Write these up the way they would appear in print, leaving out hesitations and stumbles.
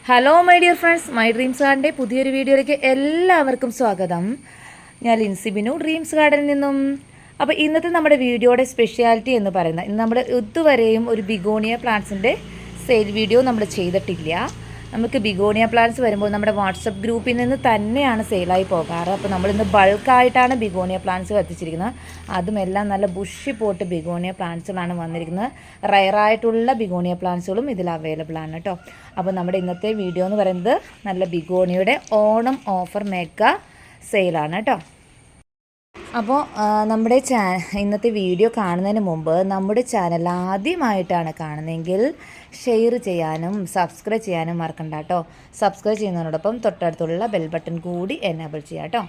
Hello my dear friends, my dreams ഗാർഡൻ്റെ പുതിയൊരു വീഡിയോയിലേക്ക് എല്ലാവർക്കും സ്വാഗതം. ഞാൻ ലിൻസി ബിനു, ഡ്രീംസ് ഗാർഡനിൽ നിന്നും. അപ്പോൾ ഇന്നത്തെ നമ്മുടെ വീഡിയോയുടെ സ്പെഷ്യാലിറ്റി എന്ന് പറയുന്നത്, ഇന്ന് നമ്മൾ ഇതുവരെയും ഒരു ബിഗോണിയ പ്ലാന്റ്സിൻ്റെ സെയിൽ വീഡിയോ നമ്മൾ ചെയ്തിട്ടില്ല. നമുക്ക് ബിഗോണിയ പ്ലാന്റ്സ് വരുമ്പോൾ നമ്മുടെ വാട്സപ്പ് ഗ്രൂപ്പിൽ നിന്ന് തന്നെയാണ് സെയിലായി പോകാറ്. അപ്പോൾ നമ്മളിന്ന് ബൾക്കായിട്ടാണ് ബിഗോണിയ പ്ലാന്റ്സ് എത്തിച്ചിരിക്കുന്നത്. അതുമെല്ലാം നല്ല ബുഷി പോട്ട് ബിഗോണിയ പ്ലാന്റ്സുകളാണ് വന്നിരിക്കുന്നത്. റയറായിട്ടുള്ള ബിഗോണിയ പ്ലാന്റ്സുകളും ഇതിൽ അവൈലബിൾ ആണ് കേട്ടോ. അപ്പോൾ നമ്മുടെ ഇന്നത്തെ വീഡിയോ എന്ന് പറയുന്നത് നല്ല ബിഗോണിയുടെ ഓണം ഓഫർ മെഗാ സെയിലാണ് കേട്ടോ. അപ്പോൾ നമ്മുടെ ഇന്നത്തെ വീഡിയോ കാണുന്നതിന് മുമ്പ് നമ്മുടെ ചാനൽ ആദ്യമായിട്ടാണ് കാണുന്നതെങ്കിൽ ഷെയർ ചെയ്യാനും സബ്സ്ക്രൈബ് ചെയ്യാനും മറക്കണ്ട കേട്ടോ. സബ്സ്ക്രൈബ് ചെയ്യുന്നതിനോടൊപ്പം തൊട്ടടുത്തുള്ള ബെൽ ബട്ടൺ കൂടി എനേബിൾ ചെയ്യാം കേട്ടോ.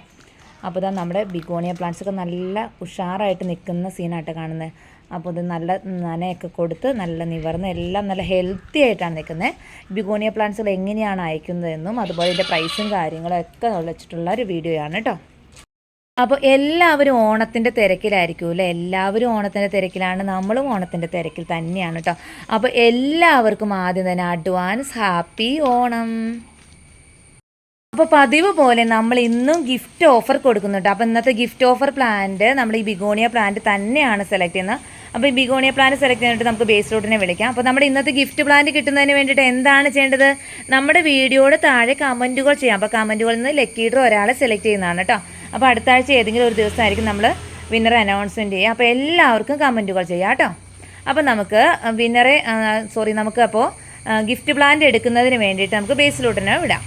അപ്പോൾ ഇതാ നമ്മുടെ ബിഗോണിയ പ്ലാന്റ്സൊക്കെ നല്ല ഉഷാറായിട്ട് നിൽക്കുന്ന സീനായിട്ട് കാണുന്നത്. അപ്പോൾ ഇത് നല്ല നനയൊക്കെ കൊടുത്ത് നല്ല നിവർന്ന് എല്ലാം നല്ല ഹെൽത്തി ആയിട്ടാണ് നിൽക്കുന്നത്. ബിഗോണിയ പ്ലാന്റ്സുകൾ എങ്ങനെയാണ് അയക്കുന്നതെന്നും അതുപോലെ ഇതിൻ്റെ പ്രൈസും കാര്യങ്ങളും ഒക്കെ വെച്ചിട്ടുള്ള ഒരു വീഡിയോയാണ് കേട്ടോ. അപ്പോൾ എല്ലാവരും ഓണത്തിൻ്റെ തിരക്കിലായിരിക്കും അല്ലേ? എല്ലാവരും ഓണത്തിൻ്റെ തിരക്കിലാണ്, നമ്മളും ഓണത്തിൻ്റെ തിരക്കിൽ തന്നെയാണ് കേട്ടോ. അപ്പോൾ എല്ലാവർക്കും ആദ്യം തന്നെ അഡ്വാൻസ് ഹാപ്പി ഓണം. അപ്പോൾ പതിവ് പോലെ നമ്മൾ ഇന്നും ഗിഫ്റ്റ് ഓഫർ കൊടുക്കുന്നുണ്ട്. അപ്പോൾ ഇന്നത്തെ ഗിഫ്റ്റ് ഓഫർ പ്ലാന്റ് നമ്മൾ ഈ ബിഗോണിയ പ്ലാന്റ് തന്നെയാണ് സെലക്ട് ചെയ്യുന്നത്. അപ്പോൾ ഈ ബിഗോണിയ പ്ലാന്റ് സെലക്ട് ചെയ്യാനായിട്ട് നമുക്ക് ബേസ് റൂട്ടിനെ വിളിക്കാം. അപ്പോൾ നമ്മുടെ ഇന്നത്തെ ഗിഫ്റ്റ് പ്ലാന്റ് കിട്ടുന്നതിന് വേണ്ടിയിട്ട് എന്താണ് ചെയ്യേണ്ടത്? നമ്മുടെ വീഡിയോയുടെ താഴെ കമൻറ്റുകൾ ചെയ്യാം. അപ്പോൾ കമൻറ്റുകളിൽ നിന്ന് ലക്കി ഡ്രോ ഒരാളെ സെലക്ട് ചെയ്യുന്നതാണ് കേട്ടോ. അപ്പോൾ അടുത്ത ആഴ്ച ഏതെങ്കിലും ഒരു ദിവസമായിരിക്കും നമ്മൾ വിന്നറെ അനൗൺസ്മെൻറ്റ് ചെയ്യുക. അപ്പോൾ എല്ലാവർക്കും കമൻറ്റുകൾ ചെയ്യാം കേട്ടോ. അപ്പോൾ നമുക്ക് നമുക്ക് അപ്പോൾ ഗിഫ്റ്റ് പ്ലാന്റ് എടുക്കുന്നതിന് വേണ്ടിയിട്ട് നമുക്ക് ബേസ് റൂട്ടിനെ വിടാം.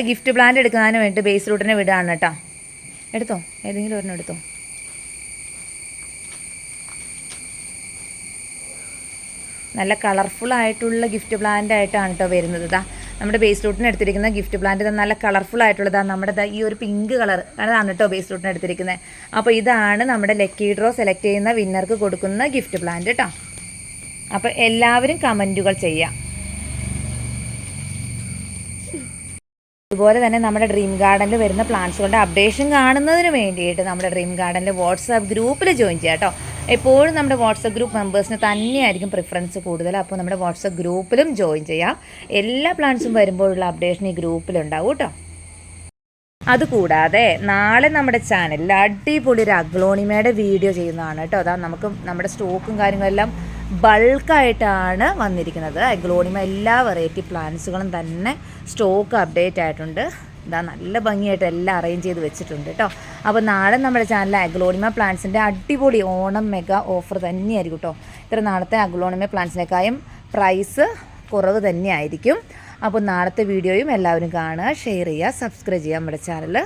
ഗിഫ്റ്റ് പ്ലാന്റ് എടുക്കുന്നതിന് വേണ്ടിയിട്ട് ബേസ് റൂട്ടിനെ വിടാണ് കേട്ടോ. എടുത്തോ, ഏതെങ്കിലും ഒരെണ്ണം എടുത്തോ. നല്ല കളർഫുൾ ആയിട്ടുള്ള ഗിഫ്റ്റ് പ്ലാന്റ് ആയിട്ടാണ് കേട്ടോ വരുന്നത്. ഇതാ നമ്മുടെ ബേസ് റൂട്ടിന് എടുത്തിരിക്കുന്ന ഗിഫ്റ്റ് പ്ലാന്റ് നല്ല കളർഫുൾ ആയിട്ടുള്ളതാണ്. നമ്മുടെ ഈ ഒരു പിങ്ക് കളർ അതാണ് കേട്ടോ ബേസ് റൂട്ടിന് എടുത്തിരിക്കുന്നത്. അപ്പോൾ ഇതാണ് നമ്മുടെ ലക്കി ഡ്രോ സെലക്ട് ചെയ്യുന്ന വിന്നർക്ക് കൊടുക്കുന്ന ഗിഫ്റ്റ് പ്ലാന്റ് കേട്ടോ. അപ്പോൾ എല്ലാവരും കമൻറ്റുകൾ ചെയ്യാം. അതുപോലെ തന്നെ നമ്മുടെ ഡ്രീം ഗാർഡനിൽ വരുന്ന പ്ലാന്റ്സുകളുടെ അപ്ഡേഷൻ കാണുന്നതിന് വേണ്ടിയിട്ട് നമ്മുടെ ഡ്രീം ഗാർഡനിൽ വാട്സാപ്പ് ഗ്രൂപ്പിൽ ജോയിൻ ചെയ്യാം കേട്ടോ. എപ്പോഴും നമ്മുടെ വാട്സപ്പ് ഗ്രൂപ്പ് മെമ്പേഴ്സിന് തന്നെയായിരിക്കും പ്രിഫറൻസ് കൂടുതൽ. അപ്പോൾ നമ്മുടെ വാട്സപ്പ് ഗ്രൂപ്പിലും ജോയിൻ ചെയ്യാം. എല്ലാ പ്ലാന്റ്സും വരുമ്പോഴുള്ള അപ്ഡേഷൻ ഈ ഗ്രൂപ്പിലുണ്ടാവും കേട്ടോ. അതുകൂടാതെ നാളെ നമ്മുടെ ചാനലിൽ അടിപൊളി ഒരു അഗ്ലോണിമയുടെ വീഡിയോ ചെയ്യുന്നതാണ് കേട്ടോ. അതാ നമുക്ക് നമ്മുടെ സ്റ്റോക്കും കാര്യങ്ങളെല്ലാം ബൾക്കായിട്ടാണ് വന്നിരിക്കുന്നത്. അഗ്ലോണിമ എല്ലാ വെറൈറ്റി പ്ലാന്റ്സുകളും തന്നെ സ്റ്റോക്ക് അപ്ഡേറ്റ് ആയിട്ടുണ്ട്. ഇതാ നല്ല ഭംഗിയായിട്ട് എല്ലാം അറേഞ്ച് ചെയ്ത് വെച്ചിട്ടുണ്ട് കേട്ടോ. അപ്പോൾ നാളെ നമ്മുടെ ചാനലിൽ അഗ്ലോണിമ പ്ലാന്റ്സിൻ്റെ അടിപൊളി ഓണം മെഗാ ഓഫർ തന്നെയായിരിക്കും കേട്ടോ. ഇത്ര നാളത്തെ അഗ്ലോണിമ പ്ലാന്റ്സിനേക്കാളും പ്രൈസ് കുറവ് തന്നെയായിരിക്കും. അപ്പോൾ നാളത്തെ വീഡിയോയും എല്ലാവരും കാണുക, ഷെയർ ചെയ്യുക, സബ്സ്ക്രൈബ് ചെയ്യുക നമ്മുടെ ചാനൽ.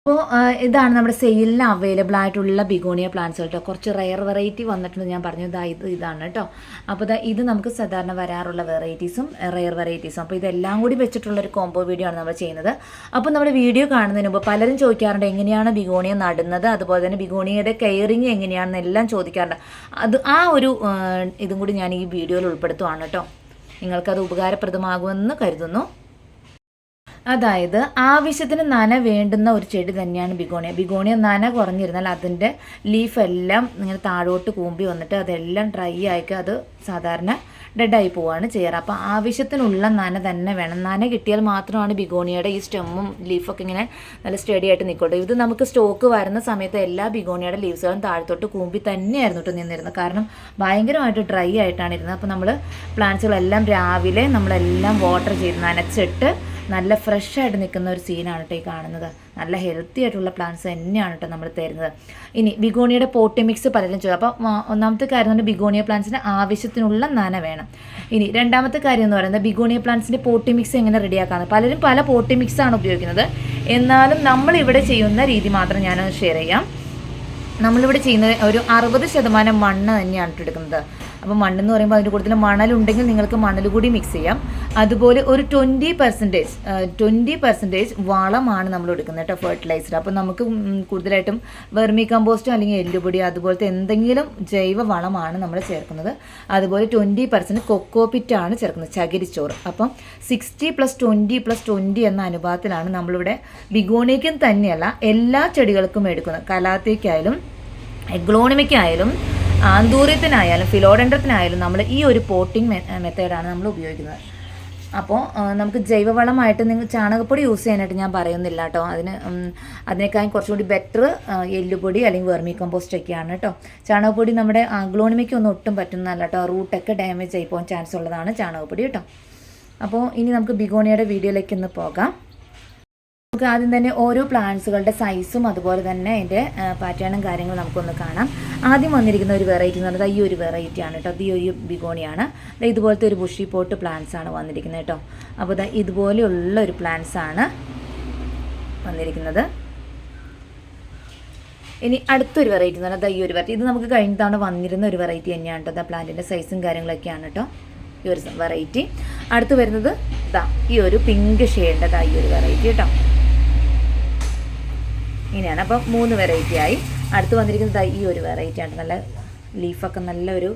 അപ്പോൾ ഇതാണ് നമ്മുടെ സെയിലിന് അവൈലബിൾ ആയിട്ടുള്ള ബിഗോണിയ പ്ലാന്റ്സ് കേട്ടോ. കുറച്ച് റയർ വെറൈറ്റി വന്നിട്ടുണ്ട്, ഞാൻ പറഞ്ഞു ഇതാണ് കേട്ടോ. അപ്പോൾ ഇത് നമുക്ക് സാധാരണ വരാറുള്ള വെറൈറ്റീസും റയർ വെറൈറ്റീസും. അപ്പോൾ ഇതെല്ലാം കൂടി വെച്ചിട്ടുള്ളൊരു കോംബോ വീഡിയോ ആണ് നമ്മൾ ചെയ്യുന്നത്. അപ്പോൾ നമ്മുടെ വീഡിയോ കാണുന്നതിന് മുമ്പ് പലരും ചോദിക്കാറുണ്ട് എങ്ങനെയാണ് ബിഗോണിയ നടുന്നത്, അതുപോലെ തന്നെ ബിഗോണിയയുടെ കെയറിങ് എങ്ങനെയാണെന്ന് എല്ലാം ചോദിക്കാറുണ്ട്. ആ ഒരു ഇതും കൂടി ഞാൻ ഈ വീഡിയോയിൽ ഉൾപ്പെടുത്തുവാണ് കേട്ടോ. നിങ്ങൾക്കത് ഉപകാരപ്രദമാകുമെന്ന് കരുതുന്നു. അതായത് ആവശ്യത്തിന് നന വേണ്ടുന്ന ഒരു ചെടി തന്നെയാണ് ബിഗോണിയ നന കുറഞ്ഞിരുന്നാൽ അതിൻ്റെ ലീഫെല്ലാം ഇങ്ങനെ താഴോട്ട് കൂമ്പി വന്നിട്ട് അതെല്ലാം ഡ്രൈ ആയിക്കുക, അത് സാധാരണ ഡെഡായി പോവുകയാണ് ചെയ്യാറ്. അപ്പോൾ ആവശ്യത്തിനുള്ള നന തന്നെ വേണം. നന കിട്ടിയാൽ മാത്രമാണ് ബിഗോണിയയുടെ ഈ സ്റ്റെമ്മും ലീഫൊക്കെ ഇങ്ങനെ നല്ല സ്റ്റഡി ആയിട്ട് നിൽക്കട്ടെ. ഇത് നമുക്ക് സ്റ്റോക്ക് വരുന്ന സമയത്ത് എല്ലാ ബിഗോണിയയുടെ ലീവ്സുകളും താഴത്തോട്ട് കൂമ്പി തന്നെയായിരുന്നു കേട്ടോ നിന്നിരുന്നത്. കാരണം ഭയങ്കരമായിട്ട് ഡ്രൈ ആയിട്ടാണ് ഇരുന്നത്. അപ്പോൾ നമ്മൾ പ്ലാന്റ്സുകളെല്ലാം രാവിലെ നമ്മളെല്ലാം വാട്ടർ ചെയ്ത് നനച്ചിട്ട് നല്ല ഫ്രഷ് ആയിട്ട് നിൽക്കുന്ന ഒരു സീനാണ് കേട്ടോ ഈ കാണുന്നത്. നല്ല ഹെൽത്തി ആയിട്ടുള്ള പ്ലാന്റ്സ് തന്നെയാണ് കേട്ടോ നമ്മൾ തരുന്നത്. ഇനി ബിഗോണിയയുടെ പോട്ടി മിക്സ് പലരും ചോദിക്കും. അപ്പോൾ ഒന്നാമത്തെ കാര്യം എന്ന് പറഞ്ഞാൽ ബിഗോണിയ പ്ലാന്റ്സിന് ആവശ്യത്തിനുള്ള നന വേണം. ഇനി രണ്ടാമത്തെ കാര്യം എന്ന് പറയുന്നത് ബിഗോണിയ പ്ലാന്റ്സിൻ്റെ പോട്ടി മിക്സ് എങ്ങനെ റെഡിയാക്കാമെന്ന്. പലരും പല പോട്ടി മിക്സാണ് ഉപയോഗിക്കുന്നത്. എന്നാലും നമ്മളിവിടെ ചെയ്യുന്ന രീതി മാത്രം ഞാനൊന്ന് ഷെയർ ചെയ്യാം. നമ്മളിവിടെ ചെയ്യുന്നത് ഒരു 60% മണ്ണ് തന്നെയാണ് എടുക്കുന്നത്. അപ്പോൾ മണ്ണെന്ന് പറയുമ്പോൾ അതിൻ്റെ കൂടുതൽ മണലുണ്ടെങ്കിൽ നിങ്ങൾക്ക് മണൽ കൂടി മിക്സ് ചെയ്യാം. അതുപോലെ ഒരു 20% വളമാണ് നമ്മൾ എടുക്കുന്നത് കേട്ടോ, ഫെർട്ടിലൈസർ. അപ്പോൾ നമുക്ക് കൂടുതലായിട്ടും വെർമി കമ്പോസ്റ്റോ അല്ലെങ്കിൽ എല്ലുപൊടി അതുപോലത്തെ എന്തെങ്കിലും ജൈവ വളമാണ് നമ്മൾ ചേർക്കുന്നത്. അതുപോലെ 20% കൊക്കോപിറ്റാണ് ചേർക്കുന്നത്, ചകിരിച്ചോറ്. അപ്പം 60+20+20 എന്ന അനുപാതത്തിലാണ് നമ്മളിവിടെ ബിഗോണിയയ്ക്കും തന്നെയല്ല എല്ലാ ചെടികൾക്കും എടുക്കുന്നത്. കലാത്തിക്കായാലും എഗ്ലോണിമയ്ക്കായാലും ആന്തൂര്യത്തിനായാലും ഫിലോഡെൻഡ്രത്തിനായാലും നമ്മൾ ഈ ഒരു പോട്ടിംഗ് മെത്തേഡാണ് നമ്മൾ ഉപയോഗിക്കുന്നത്. അപ്പോൾ നമുക്ക് ജൈവവളമായിട്ട് നിങ്ങൾ ചാണകപ്പൊടി യൂസ് ചെയ്യാനായിട്ട് ഞാൻ പറയുന്നില്ല കേട്ടോ. അതിനേക്കാളും കുറച്ചുകൂടി ബെറ്റർ എല്ലുപൊടി അല്ലെങ്കിൽ വെർമി കമ്പോസ്റ്റ് ഒക്കെയാണ് കേട്ടോ. ചാണകപ്പൊടി നമ്മുടെ അഗ്ലോണിമയ്ക്ക് ഒന്നും ഒട്ടും പറ്റുന്നതല്ല കേട്ടോ. റൂട്ടൊക്കെ ഡാമേജ് ആയി പോകാൻ ചാൻസ് ഉള്ളതാണ് ചാണകപ്പൊടി കേട്ടോ. അപ്പോൾ ഇനി നമുക്ക് ബിഗോണിയയുടെ വീഡിയോയിലേക്ക് ഒന്ന് പോകാം. നമുക്ക് ആദ്യം തന്നെ ഓരോ പ്ലാന്റ്സുകളുടെ സൈസും അതുപോലെ തന്നെ അതിൻ്റെ പാറ്റേണും കാര്യങ്ങളും നമുക്കൊന്ന് കാണാം. ആദ്യം വന്നിരിക്കുന്ന ഒരു വെറൈറ്റി എന്ന് പറയുന്നത് ഈ ഒരു വെറൈറ്റിയാണ് കേട്ടോ. ഈ ഒരു ബിഗോണിയാണ്. ഇതുപോലത്തെ ഒരു ബുഷി പോട്ട് പ്ലാന്റ്സ് ആണ് വന്നിരിക്കുന്നത് കേട്ടോ. അപ്പോൾ ഇതുപോലെയുള്ള ഒരു പ്ലാന്റ്സ് ആണ് വന്നിരിക്കുന്നത്. ഇനി അടുത്തൊരു വെറൈറ്റി എന്ന് പറഞ്ഞാൽ ഈ ഒരു വെറൈറ്റി. ഇത് നമുക്ക് കഴിഞ്ഞ തവണ വന്നിരുന്ന ഒരു വെറൈറ്റി തന്നെയാണ് കേട്ടോ. പ്ലാന്റിൻ്റെ സൈസും കാര്യങ്ങളൊക്കെയാണ് കേട്ടോ ഈ ഒരു വെറൈറ്റി. അടുത്ത് വരുന്നത് ഈ ഒരു പിങ്ക് ഷെയ്ഡിൻ്റെ ഈ ഒരു വെറൈറ്റി കേട്ടോ. ഇങ്ങനെയാണ്. അപ്പം 3 വെറൈറ്റി ആയി. അടുത്ത് വന്നിരിക്കുന്നത് ഈ ഒരു വെറൈറ്റി ആണ്. നല്ല ലീഫൊക്കെ നല്ലൊരു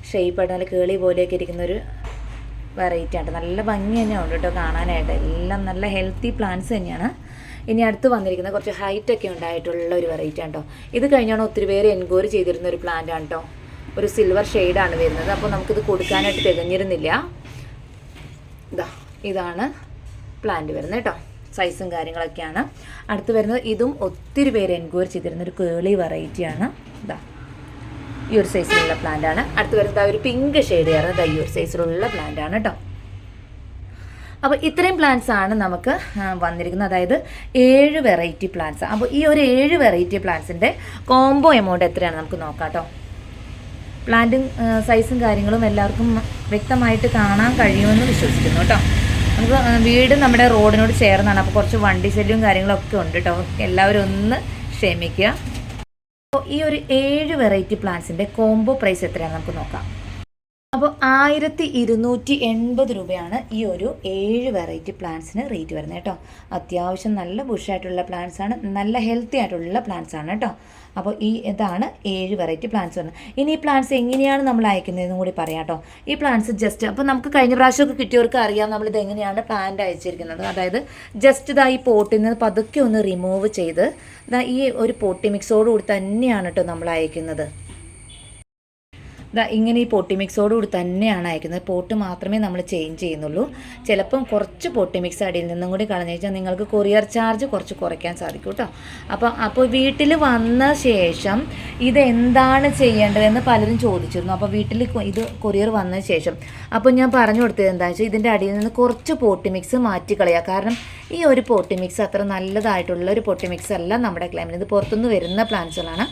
ഷേപ്പായിട്ട് നല്ല കേളി പോലെയൊക്കെ ഇരിക്കുന്നൊരു വെറൈറ്റി ആണ്. നല്ല ഭംഗി തന്നെയാണ് കേട്ടോ കാണാനായിട്ട്. എല്ലാം നല്ല ഹെൽത്തി പ്ലാന്റ്സ് തന്നെയാണ്. ഇനി അടുത്ത് വന്നിരിക്കുന്നത് കുറച്ച് ഹൈറ്റൊക്കെ ഉണ്ടായിട്ടുള്ള ഒരു വെറൈറ്റി ആണ് കേട്ടോ. ഇത് കഴിഞ്ഞാണ് ഒത്തിരി പേര് എൻക്വയറി ചെയ്തിരുന്ന ഒരു പ്ലാന്റ് ആണ് കേട്ടോ. ഒരു സിൽവർ ഷെയ്ഡാണ് വരുന്നത്. അപ്പോൾ നമുക്കിത് കൊടുക്കാനായിട്ട് തികഞ്ഞിരുന്നില്ല. ഇതാണ് പ്ലാന്റ് വരുന്നത് കേട്ടോ. സൈസും കാര്യങ്ങളൊക്കെയാണ്. അടുത്ത് വരുന്നത് ഇതും ഒത്തിരി പേര് എൻക്വയറി ചെയ്തിരുന്ന ഒരു കേളി വെറൈറ്റിയാണ്. ഈ ഒരു സൈസിലുള്ള പ്ലാന്റ് ആണ്. അടുത്ത് വരുന്നത് ഒരു പിങ്ക് ഷെയ്ഡ് ആയിരുന്നു. ഈ ഒരു സൈസിലുള്ള പ്ലാന്റ് ആണ് കേട്ടോ. അപ്പോൾ ഇത്രയും പ്ലാന്റ്സ് ആണ് നമുക്ക് വന്നിരിക്കുന്നത്. അതായത് 7 വെറൈറ്റി പ്ലാന്റ്സ്. അപ്പോൾ ഈ ഒരു 7 വെറൈറ്റി പ്ലാന്റ്സിൻ്റെ കോംബോ എമൗണ്ട് എത്രയാണ് നമുക്ക് നോക്കാം കേട്ടോ. പ്ലാന്റും സൈസും കാര്യങ്ങളും എല്ലാവർക്കും വ്യക്തമായിട്ട് കാണാൻ കഴിയുമെന്ന് വിശ്വസിക്കുന്നു കേട്ടോ. നമുക്ക് വീട് നമ്മുടെ റോഡിനോട് ചേർന്നാണ്. അപ്പോൾ കുറച്ച് വണ്ടി ശല്യവും കാര്യങ്ങളൊക്കെ ഉണ്ട് കേട്ടോ. എല്ലാവരും ഒന്ന് ക്ഷമിക്കുക. അപ്പോൾ ഈ ഒരു 7 വെറൈറ്റി പ്ലാന്റ്സിൻ്റെ കോംബോ പ്രൈസ് എത്രയാണ് നമുക്ക് നോക്കാം. അപ്പോൾ 1280 രൂപയാണ് ഈ ഒരു 7 വെറൈറ്റി പ്ലാന്റ്സിന് റേറ്റ് വരുന്നത് കേട്ടോ. അത്യാവശ്യം നല്ല ബുഷായിട്ടുള്ള പ്ലാന്റ്സ് ആണ്. നല്ല ഹെൽത്തി ആയിട്ടുള്ള പ്ലാന്റ്സ് ആണ് കേട്ടോ. അപ്പോൾ ഇതാണ് 7 വെറൈറ്റി പ്ലാന്റ്സ് വരുന്നത്. ഇനി ഈ പ്ലാന്റ്സ് എങ്ങനെയാണ് നമ്മൾ അയക്കുന്നതെന്നും കൂടി പറയാം കേട്ടോ. ഈ പ്ലാന്റ്സ് ജസ്റ്റ് അപ്പോൾ നമുക്ക് കഴിഞ്ഞ പ്രാവശ്യമൊക്കെ കിട്ടിയവർക്ക് അറിയാം നമ്മളിത് എങ്ങനെയാണ് പ്ലാന്റ് അയച്ചിരിക്കുന്നത്. അതായത് ജസ്റ്റ് ഈ പോട്ടിൽ നിന്ന് പതുക്കെ ഒന്ന് റിമൂവ് ചെയ്ത് ഈ ഒരു പോട്ടി മിക്സോടുകൂടി തന്നെയാണ് കേട്ടോ നമ്മൾ അയക്കുന്നത്. ഇങ്ങനെ ഈ പോട്ടി മിക്സോടുകൂടി തന്നെയാണ് അയക്കുന്നത്. പോട്ട് മാത്രമേ നമ്മൾ ചേഞ്ച് ചെയ്യുന്നുള്ളൂ. ചിലപ്പം കുറച്ച് പോട്ടി മിക്സ് അടിയിൽ നിന്നും കൂടി കളഞ്ഞു വെച്ചാൽ നിങ്ങൾക്ക് കൊറിയർ ചാർജ് കുറച്ച് കുറയ്ക്കാൻ സാധിക്കും കേട്ടോ. അപ്പോൾ വീട്ടിൽ വന്ന ശേഷം ഇതെന്താണ് ചെയ്യേണ്ടതെന്ന് പലരും ചോദിച്ചിരുന്നു. അപ്പോൾ വീട്ടിൽ ഇത് കൊറിയർ വന്ന ശേഷം അപ്പോൾ ഞാൻ പറഞ്ഞു കൊടുത്തത് എന്താണെന്ന് വെച്ചാൽ ഇതിൻ്റെ അടിയിൽ നിന്ന് കുറച്ച് പോട്ടി മിക്സ് മാറ്റി കളയുക. കാരണം ഈ ഒരു പോട്ടി മിക്സ് അത്ര നല്ലതായിട്ടുള്ള ഒരു പോട്ടി മിക്സ് അല്ല നമ്മുടെ ക്ലൈമിൽ. ഇത് പുറത്തുനിന്ന് വരുന്ന പ്ലാന്റ്സുകളാണ്.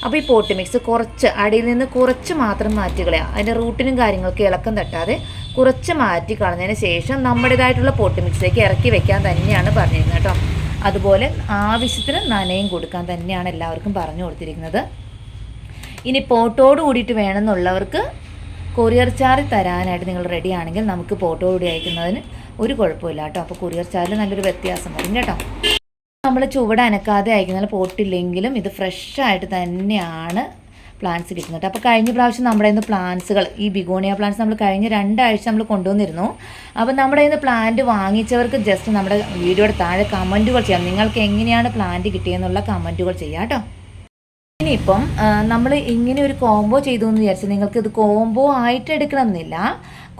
അപ്പോൾ ഈ പോട്ടി മിക്സ് കുറച്ച് അടിയിൽ നിന്ന് കുറച്ച് മാത്രം മാറ്റി കളയുക. അതിൻ്റെ റൂട്ടിനും കാര്യങ്ങൾക്ക് ഇളക്കം തട്ടാതെ കുറച്ച് മാറ്റി കളഞ്ഞതിന് ശേഷം നമ്മുടേതായിട്ടുള്ള പോട്ടി മിക്സിലേക്ക് ഇറക്കി വെക്കാൻ തന്നെയാണ് പറഞ്ഞിരുന്നത് കേട്ടോ. അതുപോലെ ആവശ്യത്തിന് നനയും കൊടുക്കാൻ തന്നെയാണ് എല്ലാവർക്കും പറഞ്ഞു കൊടുത്തിരിക്കുന്നത്. ഇനി പോട്ടോട് കൂടിയിട്ട് വേണമെന്നുള്ളവർക്ക് കൊറിയർ ചാർജ് തരാനായിട്ട് നിങ്ങൾ റെഡി ആണെങ്കിൽ നമുക്ക് പോട്ടോട് കൂടി അയക്കുന്നതിന് ഒരു കുഴപ്പമില്ല കേട്ടോ. അപ്പോൾ കൊറിയർ ചാർജിൽ നല്ലൊരു വ്യത്യാസം വരും കേട്ടോ. നമ്മൾ ചുവട് അനക്കാതെ അയക്കുന്ന പോട്ടില്ലെങ്കിലും ഇത് ഫ്രഷായിട്ട് തന്നെയാണ് പ്ലാന്റ്സ് കിട്ടുന്നത്. അപ്പോൾ കഴിഞ്ഞ പ്രാവശ്യം നമ്മുടെ ഇന്ന് പ്ലാന്റ്സുകൾ ഈ ബിഗോണിയ പ്ലാന്റ്സ് നമ്മൾ കഴിഞ്ഞ 2 ആഴ്ച നമ്മൾ കൊണ്ടുവന്നിരുന്നു. അപ്പോൾ നമ്മുടെ ഇന്ന് പ്ലാന്റ് വാങ്ങിച്ചവർക്ക് ജസ്റ്റ് നമ്മുടെ വീഡിയോയുടെ താഴെ കമൻറ്റുകൾ ചെയ്യാം. നിങ്ങൾക്ക് എങ്ങനെയാണ് പ്ലാന്റ് കിട്ടിയെന്നുള്ള കമൻറ്റുകൾ ചെയ്യാം കേട്ടോ. ഇനിയിപ്പം നമ്മൾ ഇങ്ങനെ ഒരു കോംബോ ചെയ്തു എന്ന് വിചാരിച്ചാൽ നിങ്ങൾക്ക് ഇത് കോംബോ ആയിട്ട് എടുക്കണമെന്നില്ല.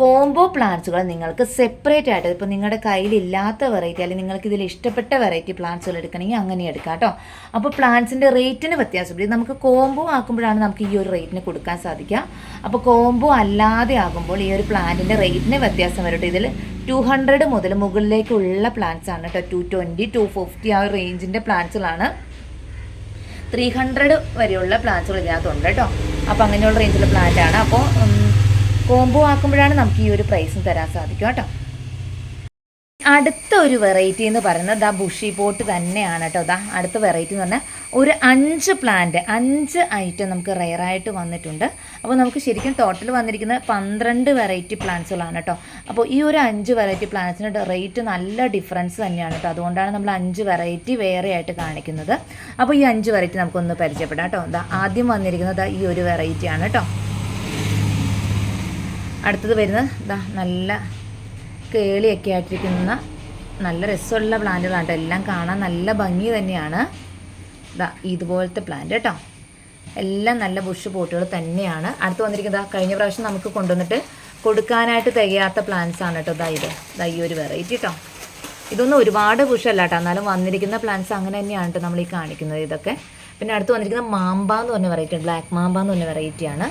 കോംബോ പ്ലാന്റ്സുകൾ നിങ്ങൾക്ക് സെപ്പറേറ്റ് ആയിട്ട് ഇപ്പോൾ നിങ്ങളുടെ കയ്യിലില്ലാത്ത വെറൈറ്റി അല്ലെങ്കിൽ നിങ്ങൾക്ക് ഇതിൽ ഇഷ്ടപ്പെട്ട വെറൈറ്റി പ്ലാന്റ്സുകൾ എടുക്കണമെങ്കിൽ അങ്ങനെ എടുക്കാം കേട്ടോ. അപ്പോൾ പ്ലാന്റ്സിൻ്റെ റേറ്റിന് വ്യത്യാസമില്ല. നമുക്ക് കോംബോ ആക്കുമ്പോഴാണ് നമുക്ക് ഈ ഒരു റേറ്റിന് കൊടുക്കാൻ സാധിക്കുക. അപ്പോൾ കോംബോ അല്ലാതെ ആകുമ്പോൾ ഈ ഒരു പ്ലാന്റിൻ്റെ റേറ്റിന് വ്യത്യാസം വരും. ഇതിൽ 200 മുതൽ മുകളിലേക്കുള്ള പ്ലാന്റ്സ് ആണ് കേട്ടോ. 220, 250 ആ ഒരു റേഞ്ചിൻ്റെ പ്ലാന്റ്സുകളാണ്. 300 വരെയുള്ള പ്ലാന്റ്സുകൾ ഇതിനകത്തുണ്ട് കേട്ടോ. അപ്പോൾ അങ്ങനെയുള്ള റേഞ്ചിലുള്ള പ്ലാന്റ് ആണ്. അപ്പോൾ കോംബോ ആക്കുമ്പോഴാണ് നമുക്ക് ഈ ഒരു പ്രൈസും തരാൻ സാധിക്കും കേട്ടോ. അടുത്ത ഒരു വെറൈറ്റി എന്ന് പറയുന്നത് ബുഷി പോട്ട് തന്നെയാണ് കേട്ടോ. അടുത്ത വെറൈറ്റി എന്ന് പറഞ്ഞാൽ ഒരു 5 പ്ലാന്റ് 5 ഐറ്റം നമുക്ക് റെയറായിട്ട് വന്നിട്ടുണ്ട്. അപ്പോൾ നമുക്ക് ശരിക്കും ടോട്ടൽ വന്നിരിക്കുന്നത് 12 വെറൈറ്റി പ്ലാന്റ്സുകളാണ് കേട്ടോ. അപ്പോൾ ഈ ഒരു 5 വെറൈറ്റി പ്ലാന്റ്സിൻ്റെ റേറ്റ് നല്ല ഡിഫറൻസ് തന്നെയാണ് കേട്ടോ. അതുകൊണ്ടാണ് നമ്മൾ 5 വെറൈറ്റി വേറെ ആയിട്ട് കാണിക്കുന്നത്. അപ്പോൾ ഈ 5 വെറൈറ്റി നമുക്കൊന്ന് പരിചയപ്പെടാം കേട്ടോ. ആദ്യം വന്നിരിക്കുന്നത് ഈ ഒരു വെറൈറ്റിയാണ് കേട്ടോ. അടുത്തത് വരുന്നത് നല്ല കേളിയൊക്കെ ആയിട്ടിരിക്കുന്ന നല്ല രസമുള്ള പ്ലാന്റുകളാണ് കേട്ടോ. എല്ലാം കാണാൻ നല്ല ഭംഗി തന്നെയാണ്. ഇതുപോലത്തെ പ്ലാന്റ് കേട്ടോ. എല്ലാം നല്ല ബുഷ് പോട്ടുകൾ തന്നെയാണ്. അടുത്ത് വന്നിരിക്കുന്നത് കഴിഞ്ഞ പ്രാവശ്യം നമുക്ക് കൊണ്ടുവന്നിട്ട് കൊടുക്കാനായിട്ട് തികയാത്ത പ്ലാന്റ്സ് ആണ് കേട്ടോ. ഇതാ ഈ ഒരു വെറൈറ്റി കേട്ടോ. ഇതൊന്നും ഒരുപാട് ബുഷല്ല കേട്ടോ, എന്നാലും വന്നിരിക്കുന്ന പ്ലാന്റ്സ് അങ്ങനെ തന്നെയാണ് കേട്ടോ നമ്മൾ ഈ കാണിക്കുന്നത് ഇതൊക്കെ. പിന്നെ അടുത്ത് വന്നിരിക്കുന്ന മാമ്പ എന്ന് പറഞ്ഞ വെറൈറ്റി, ബ്ലാക്ക് മാമ്പ എന്ന് പറഞ്ഞ വെറൈറ്റിയാണ്.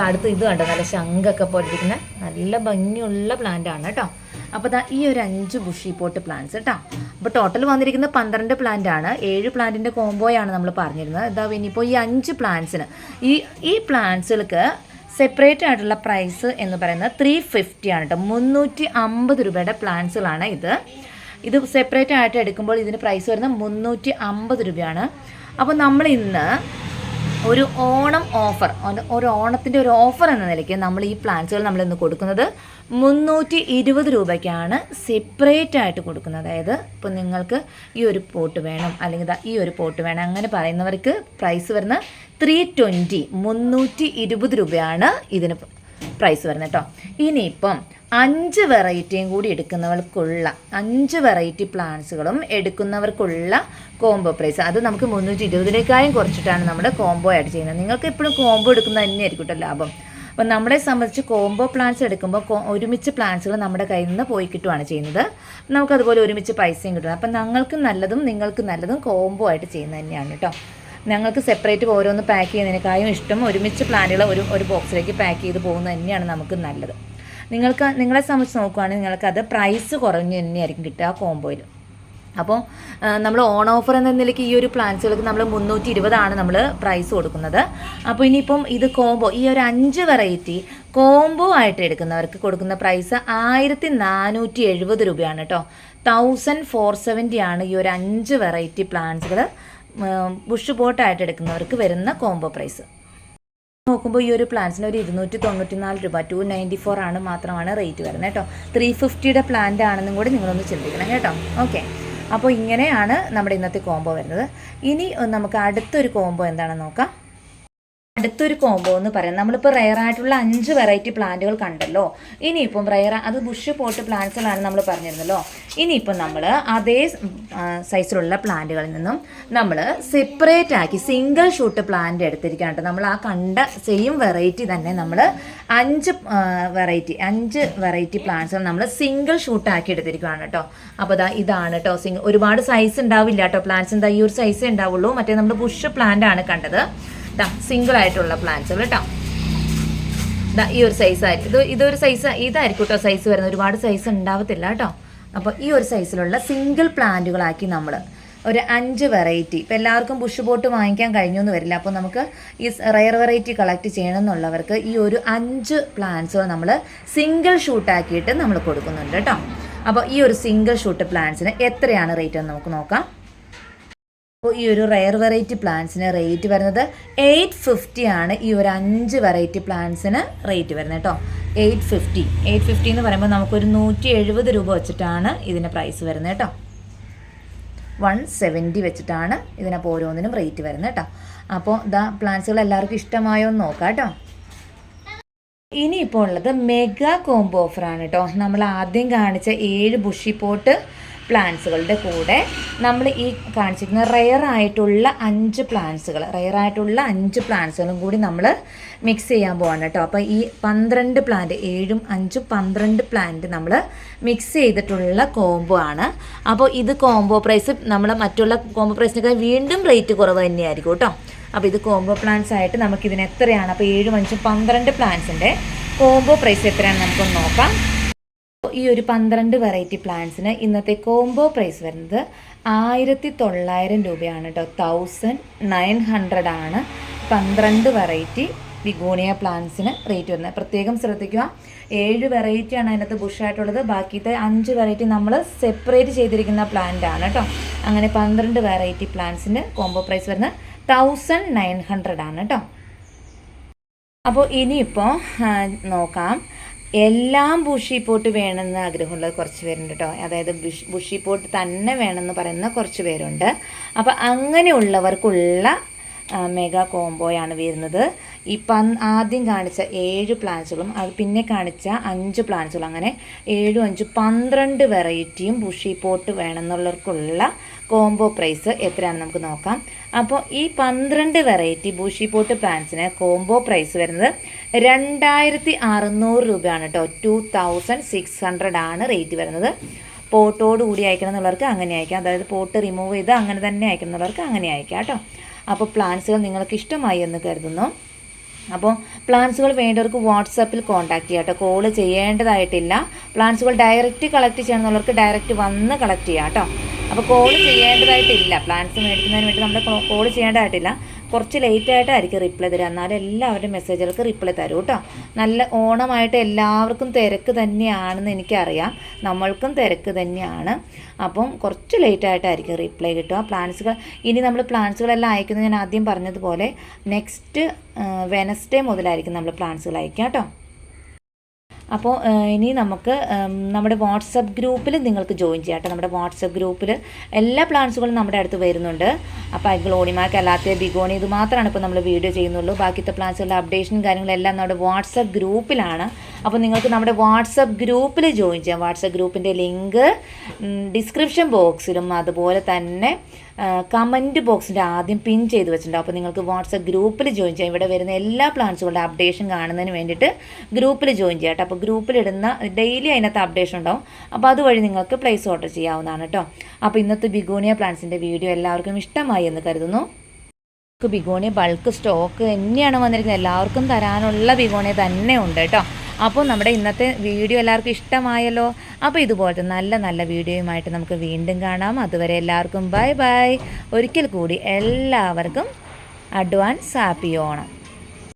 അടുത്ത് ഇത് കണ്ടോ, നല്ല ശംഖൊക്കെ പോലിരിക്കുന്ന നല്ല ഭംഗിയുള്ള പ്ലാന്റ് ആണ് കേട്ടോ. അപ്പോൾ ഈ ഒരു 5 ബുഷി പോട്ട് പ്ലാന്റ്സ് കേട്ടോ. അപ്പോൾ ടോട്ടൽ വന്നിരിക്കുന്നത് 12 പ്ലാന്റ് ആണ്. 7 പ്ലാന്റിൻ്റെ കോംബോയാണ് നമ്മൾ പറഞ്ഞിരുന്നത്. ഇനിയിപ്പോൾ ഈ 5 പ്ലാന്റ്സിന് ഈ പ്ലാന്റ്സുകൾക്ക് സെപ്പറേറ്റ് ആയിട്ടുള്ള പ്രൈസ് എന്ന് പറയുന്നത് 350 ആണ് കേട്ടോ. 350 രൂപയുടെ പ്ലാന്റ്സുകളാണ് ഇത് സെപ്പറേറ്റ് ആയിട്ട് എടുക്കുമ്പോൾ ഇതിന് പ്രൈസ് വരുന്നത് 350 രൂപയാണ്. അപ്പോൾ നമ്മൾ ഇന്ന് ഒരു ഓണം ഓഫർ, ഒരു ഓണത്തിൻ്റെ ഒരു ഓഫർ എന്ന നിലയ്ക്ക് നമ്മൾ ഈ പ്ലാന്റ്സുകൾ നമ്മളിന്ന് കൊടുക്കുന്നത് 320 രൂപയ്ക്കാണ് സെപ്പറേറ്റ് ആയിട്ട് കൊടുക്കുന്നത്. അതായത് ഇപ്പോൾ നിങ്ങൾക്ക് ഈ ഒരു പോട്ട് വേണം, അല്ലെങ്കിൽ ഈ ഒരു പോട്ട് വേണം, അങ്ങനെ പറയുന്നവർക്ക് പ്രൈസ് വരുന്ന 320 രൂപയാണ് ഇതിന് പ്രൈസ് വരുന്നത് കേട്ടോ. ഇനിയിപ്പം 5 വെറൈറ്റിയും കൂടി എടുക്കുന്നവർക്കുള്ള 5 വെറൈറ്റി പ്ലാന്റ്സുകളും എടുക്കുന്നവർക്കുള്ള കോംബോ പ്രൈസ് അത് നമുക്ക് 320 കുറച്ചിട്ടാണ് നമ്മുടെ കോംബോ ആയിട്ട് ചെയ്യുന്നത്. നിങ്ങൾക്ക് എപ്പോഴും കോംബോ എടുക്കുന്നത് തന്നെയായിരിക്കും കേട്ടോ ലാഭം. അപ്പം നമ്മളെ സംബന്ധിച്ച് കോംബോ പ്ലാന്റ്സ് എടുക്കുമ്പോൾ ഒരുമിച്ച് പ്ലാന്റ്സുകൾ നമ്മുടെ കയ്യിൽ നിന്ന് പോയി കിട്ടുകയാണ് ചെയ്യുന്നത്. നമുക്കതുപോലെ ഒരുമിച്ച് പൈസയും കിട്ടുന്നത്. അപ്പം ഞങ്ങൾക്ക് നല്ലതും നിങ്ങൾക്ക് നല്ലതും കോംബോ ആയിട്ട് ചെയ്യുന്നത് തന്നെയാണ് കേട്ടോ. ഞങ്ങൾക്ക് സെപ്പറേറ്റ് ഓരോന്ന് പാക്ക് ചെയ്യുന്നതിനേക്കാളും ഇഷ്ടം ഒരുമിച്ച് പ്ലാന്റുകൾ ഒരു ബോക്സിലേക്ക് പാക്ക് ചെയ്ത് പോകുന്നത് തന്നെയാണ് നമുക്ക് നല്ലത്. നിങ്ങളെ സംബന്ധിച്ച് നോക്കുകയാണെങ്കിൽ നിങ്ങൾക്കത് പ്രൈസ് കുറഞ്ഞ് തന്നെയായിരിക്കും കിട്ടുക ആ കോംബോയിൽ. അപ്പോൾ നമ്മൾ ഓൺ ഓഫർ എന്ന നിലയ്ക്ക് ഈ ഒരു പ്ലാന്റ്സുകൾക്ക് നമ്മൾ 320 നമ്മൾ പ്രൈസ് കൊടുക്കുന്നത്. അപ്പോൾ ഇനിയിപ്പം ഇത് കോംബോ, ഈ ഒരു 5 വെറൈറ്റി കോംബോ ആയിട്ട് എടുക്കുന്നവർക്ക് കൊടുക്കുന്ന പ്രൈസ് 1470 രൂപയാണ് കേട്ടോ. 1470 ആണ് ഈ ഒരു 5 വെറൈറ്റി പ്ലാന്റ്സുകൾ ബുഷ് പോട്ടായിട്ട് എടുക്കുന്നവർക്ക് വരുന്ന കോംബോ പ്രൈസ്. നോക്കുമ്പോൾ ഈ ഒരു പ്ലാന്റ്സിന് ഒരു 294 രൂപ, 294 ആണ് മാത്രമാണ് റേറ്റ് വരുന്നത് കേട്ടോ. 350യുടെ പ്ലാന്റ് ആണെന്നും കൂടി നിങ്ങളൊന്ന് ചിന്തിക്കണം കേട്ടോ. ഓക്കെ, അപ്പോൾ ഇങ്ങനെയാണ് നമ്മുടെ ഇന്നത്തെ കോംബോ വരുന്നത്. ഇനി നമുക്ക് അടുത്തൊരു കോംബോ എന്താണെന്ന് നോക്കാം. അടുത്തൊരു കോംബോ എന്ന് പറയുന്നത് നമ്മളിപ്പോൾ റെയർ ആയിട്ടുള്ള 5 വെറൈറ്റി പ്ലാന്റുകൾ കണ്ടല്ലോ. ഇനിയിപ്പം അത് ബുഷ് പോട്ട് പ്ലാന്റ്സുകളാണ് നമ്മൾ പറഞ്ഞിരുന്നല്ലോ. ഇനിയിപ്പം നമ്മൾ അതേ സൈസിലുള്ള പ്ലാന്റുകളിൽ നിന്നും നമ്മൾ സെപ്പറേറ്റ് ആക്കി സിംഗിൾ ഷൂട്ട് പ്ലാന്റ് എടുത്തിരിക്കുകയാണ്. നമ്മൾ ആ കണ്ട സെയിം വെറൈറ്റി തന്നെ നമ്മൾ 5 വെറൈറ്റി പ്ലാന്റ്സുകൾ നമ്മൾ സിംഗിൾ ഷൂട്ട് ആക്കി എടുത്തിരിക്കുകയാണ് കേട്ടോ. അപ്പോൾ ഇതാണ് കേട്ടോ ഒരുപാട് സൈസ് ഉണ്ടാവില്ല കേട്ടോ പ്ലാന്റ്സ്. ഈ ഒരു സൈസേ ഉണ്ടാവുള്ളൂ. മറ്റേ നമ്മൾ ബുഷ് പ്ലാന്റ് ആണ് കണ്ടത്. സിംഗിൾ ആയിട്ടുള്ള പ്ലാന്റ്സുകൾ കേട്ടോ. ഈ ഒരു സൈസ് ആയിരിക്കും ഇതൊരു സൈസ് ഇതായിരിക്കും കേട്ടോ സൈസ് വരുന്നത്. ഒരുപാട് സൈസ് ഉണ്ടാവത്തില്ല കേട്ടോ. അപ്പോൾ ഈ ഒരു സൈസിലുള്ള സിംഗിൾ പ്ലാന്റുകളാക്കി നമ്മൾ ഒരു 5 വെറൈറ്റി, ഇപ്പോൾ എല്ലാവർക്കും ബുഷ് ബോട്ട് വാങ്ങിക്കാൻ കഴിഞ്ഞൊന്നും വരില്ല. അപ്പോൾ നമുക്ക് ഈ റയർ വെറൈറ്റി കളക്ട് ചെയ്യണം എന്നുള്ളവർക്ക് ഈ ഒരു 5 പ്ലാന്റ്സുകൾ നമ്മൾ സിംഗിൾ ഷൂട്ടാക്കിയിട്ട് നമ്മൾ കൊടുക്കുന്നുണ്ട് കേട്ടോ. അപ്പോൾ ഈ ഒരു സിംഗിൾ ഷൂട്ട് പ്ലാന്റ്സിന് എത്രയാണ് റേറ്റ് എന്ന് നമുക്ക് നോക്കാം. അപ്പോൾ ഈ ഒരു റെയർ വെറൈറ്റി പ്ലാന്റ്സിന് റേറ്റ് വരുന്നത് 850 ആണ്. ഈ ഒരു 5 വെറൈറ്റി പ്ലാന്റ്സിന് റേറ്റ് വരുന്നത് കേട്ടോ. 850 എന്ന് പറയുമ്പോൾ നമുക്കൊരു 170 രൂപ വെച്ചിട്ടാണ് ഇതിന് പ്രൈസ് വരുന്നത് കേട്ടോ. 170 വെച്ചിട്ടാണ് ഇതിനപ്പോൾ ഓരോന്നിനും റേറ്റ് വരുന്നത് കേട്ടോ. അപ്പോൾ പ്ലാന്റ്സുകൾ എല്ലാവർക്കും ഇഷ്ടമായോ എന്ന് നോക്കാം കേട്ടോ. ഇനിയിപ്പോൾ ഉള്ളത് മെഗാ കോംബോ ഓഫറാണ് കേട്ടോ. നമ്മൾ ആദ്യം കാണിച്ച 7 ബുഷി പോട്ട് പ്ലാന്റ്സുകളുടെ കൂടെ നമ്മൾ ഈ കാണിച്ചിരിക്കുന്ന റെയർ ആയിട്ടുള്ള 5 പ്ലാന്റ്സുകളും കൂടി നമ്മൾ മിക്സ് ചെയ്യാൻ പോവാണ് കേട്ടോ. അപ്പോൾ ഈ 12 പ്ലാന്റ് 7ഉം 5ഉം 12 പ്ലാന്റ് നമ്മൾ മിക്സ് ചെയ്തിട്ടുള്ള കോംബോ ആണ്. അപ്പോൾ ഇത് കോംബോ പ്രൈസ് നമ്മൾ മറ്റുള്ള കോംബോ പ്രൈസിനൊക്കെ വീണ്ടും റേറ്റ് കുറവ് തന്നെയായിരിക്കും കേട്ടോ. അപ്പോൾ ഇത് കോംബോ പ്ലാന്റ്സ് ആയിട്ട് നമുക്കിതിന് എത്രയാണ്, അപ്പോൾ 7ഉം 5ഉം 12 പ്ലാന്റ്സിൻ്റെ കോംബോ പ്രൈസ് എത്രയാണെന്ന് നമുക്കൊന്ന് നോക്കാം. ഈ ഒരു 12 വെറൈറ്റി പ്ലാന്റ്സിന് ഇന്നത്തെ കോംബോ പ്രൈസ് വരുന്നത് 1900 രൂപയാണ് കേട്ടോ. 1900 ആണ് 12 വെറൈറ്റി ബിഗോണിയ പ്ലാന്റ്സിന് റേറ്റ് വരുന്നത്. പ്രത്യേകം ശ്രദ്ധിക്കുക, 7 വെറൈറ്റിയാണ് അതിനകത്ത് ബുഷായിട്ടുള്ളത്. ബാക്കിയത്തെ 5 വെറൈറ്റി നമ്മൾ സെപ്പറേറ്റ് ചെയ്തിരിക്കുന്ന പ്ലാന്റ് ആണ് കേട്ടോ. അങ്ങനെ 12 വെറൈറ്റി പ്ലാന്റ്സിന് കോംബോ പ്രൈസ് വരുന്നത് 1900 ആണ് കേട്ടോ. അപ്പോൾ ഇനിയിപ്പോൾ നോക്കാം, എല്ലാം ബുഷി പോട്ട് വേണമെന്ന് ആഗ്രഹമുള്ള കുറച്ച് പേരുണ്ട് കേട്ടോ. അതായത് ബുഷി പോട്ട് തന്നെ വേണമെന്ന് പറയുന്ന കുറച്ച് പേരുണ്ട്. അപ്പോൾ അങ്ങനെയുള്ളവർക്കുള്ള മെഗാ കോംബോയാണ് വരുന്നത്. ആദ്യം കാണിച്ച 7 പ്ലാന്റ്സുകളും അത് പിന്നെ കാണിച്ച 5 പ്ലാന്റ്സുകളും അങ്ങനെ 7, 5, 12 വെറൈറ്റിയും ബുഷി പോട്ട് വേണമെന്നുള്ളവർക്കുള്ള കോംബോ പ്രൈസ് എത്രയാണെന്ന് നമുക്ക് നോക്കാം. അപ്പോൾ ഈ 12 വെറൈറ്റി ബുഷി പോട്ട് പ്ലാന്റ്സിന് കോംബോ പ്രൈസ് വരുന്നത് 2600 രൂപയാണ് കേട്ടോ. 2600 ആണ് റേറ്റ് വരുന്നത്. പോട്ടോട് കൂടി അയക്കണം എന്നുള്ളവർക്ക് അങ്ങനെ അയക്കാം, അതായത് പോട്ട് റിമൂവ് ചെയ്ത് അങ്ങനെ തന്നെ അയക്കണം എന്നുള്ളവർക്ക് അങ്ങനെ അയക്കാം കേട്ടോ. അപ്പോൾ പ്ലാന്റ്സുകൾ നിങ്ങൾക്ക് ഇഷ്ടമായി എന്ന് കരുതുന്നു. അപ്പോൾ പ്ലാന്റ്സുകൾ വേണ്ടവർക്ക് വാട്സാപ്പിൽ കോൺടാക്ട് ചെയ്യാം കേട്ടോ. കോള് ചെയ്യേണ്ടതായിട്ടില്ല. പ്ലാന്റ്സുകൾ ഡയറക്റ്റ് കളക്ട് ചെയ്യണമെന്നുള്ളവർക്ക് ഡയറക്റ്റ് വന്ന് കളക്ട് ചെയ്യാം കേട്ടോ. അപ്പോൾ കോള് ചെയ്യേണ്ടതായിട്ടില്ല. പ്ലാന്റ്സ് മേടിക്കുന്നതിന് വേണ്ടി നമ്മൾ കോള് ചെയ്യേണ്ടതായിട്ടില്ല. കുറച്ച് ലേറ്റായിട്ടായിരിക്കും റിപ്ലൈ തരിക, എന്നാലും എല്ലാവരുടെയും മെസ്സേജുകൾക്ക് റിപ്ലൈ തരും കേട്ടോ. നല്ല ഓണമായിട്ട് എല്ലാവർക്കും തിരക്ക് തന്നെയാണെന്ന് എനിക്കറിയാം, നമ്മൾക്കും തിരക്ക് തന്നെയാണ്. അപ്പം കുറച്ച് ലേറ്റായിട്ടായിരിക്കും റിപ്ലൈ കിട്ടുക. പ്ലാന്റ്സുകൾ ഇനി നമ്മൾ പ്ലാന്റ്സുകളെല്ലാം അയക്കുന്നത് ഞാൻ ആദ്യം പറഞ്ഞതുപോലെ നെക്സ്റ്റ് വെനസ്ഡേ മുതലായിരിക്കും നമ്മൾ പ്ലാന്റ്സുകൾ അയക്കുക കേട്ടോ. അപ്പോൾ ഇനി നമുക്ക് നമ്മുടെ വാട്സപ്പ് ഗ്രൂപ്പിൽ നിങ്ങൾക്ക് ജോയിൻ ചെയ്യാം കേട്ടോ. നമ്മുടെ വാട്സപ്പ് ഗ്രൂപ്പിൽ എല്ലാ പ്ലാന്റ്സുകളും നമ്മുടെ അടുത്ത് വരുന്നുണ്ട്. അപ്പോൾ അഗ്ലോണിമാക്ക് അല്ലാത്ത ബിഗോണി ഇത് മാത്രമാണ് ഇപ്പോൾ നമ്മൾ വീഡിയോ ചെയ്യുന്നുള്ളൂ. ബാക്കിത്തെ പ്ലാന്റ്സുകളുടെ അപ്ഡേഷനും കാര്യങ്ങളെല്ലാം നമ്മുടെ വാട്സപ്പ് ഗ്രൂപ്പിലാണ്. അപ്പോൾ നിങ്ങൾക്ക് നമ്മുടെ വാട്സപ്പ് ഗ്രൂപ്പിൽ ജോയിൻ ചെയ്യാം. വാട്സപ്പ് ഗ്രൂപ്പിൻ്റെ ലിങ്ക് ഡിസ്ക്രിപ്ഷൻ ബോക്സിലും അതുപോലെ തന്നെ കമൻറ്റ് ബോക്സിൻ്റെ ആദ്യം പിൻ ചെയ്ത് വെച്ചിട്ടുണ്ടാവും. അപ്പോൾ നിങ്ങൾക്ക് വാട്സപ്പ് ഗ്രൂപ്പിൽ ജോയിൻ ചെയ്യാം. ഇവിടെ വരുന്ന എല്ലാ പ്ലാന്റ്സുകളുടെ അപ്ഡേഷൻ കാണുന്നതിന് വേണ്ടിയിട്ട് ഗ്രൂപ്പിൽ ജോയിൻ ചെയ്യാം കേട്ടോ. അപ്പോൾ ഗ്രൂപ്പിലിടുന്ന ഡെയിലി അതിനകത്ത് അപ്ഡേഷൻ ഉണ്ടാവും. അപ്പോൾ അതുവഴി നിങ്ങൾക്ക് പ്ലേസ് ഓർഡർ ചെയ്യാവുന്നതാണ് കേട്ടോ. അപ്പോൾ ഇന്നത്തെ ബിഗോണിയ പ്ലാന്റ്സിൻ്റെ വീഡിയോ എല്ലാവർക്കും ഇഷ്ടമായി എന്ന് കരുതുന്നു. ബിഗോണിയ ബൾക്ക് സ്റ്റോക്ക് തന്നെയാണ് വന്നിരിക്കുന്നത്. എല്ലാവർക്കും തരാനുള്ള ബിഗോണിയ തന്നെ ഉണ്ട് കേട്ടോ. അപ്പോൾ നമ്മുടെ ഇന്നത്തെ വീഡിയോ എല്ലാവർക്കും ഇഷ്ടമായല്ലോ. അപ്പോൾ ഇതുപോലത്തെ നല്ല നല്ല വീഡിയോയുമായിട്ട് നമുക്ക് വീണ്ടും കാണാം. അതുവരെ എല്ലാവർക്കും ബൈ ബൈ. ഒരിക്കൽ കൂടി എല്ലാവർക്കും അഡ്വാൻസ് ഹാപ്പി ഓണം.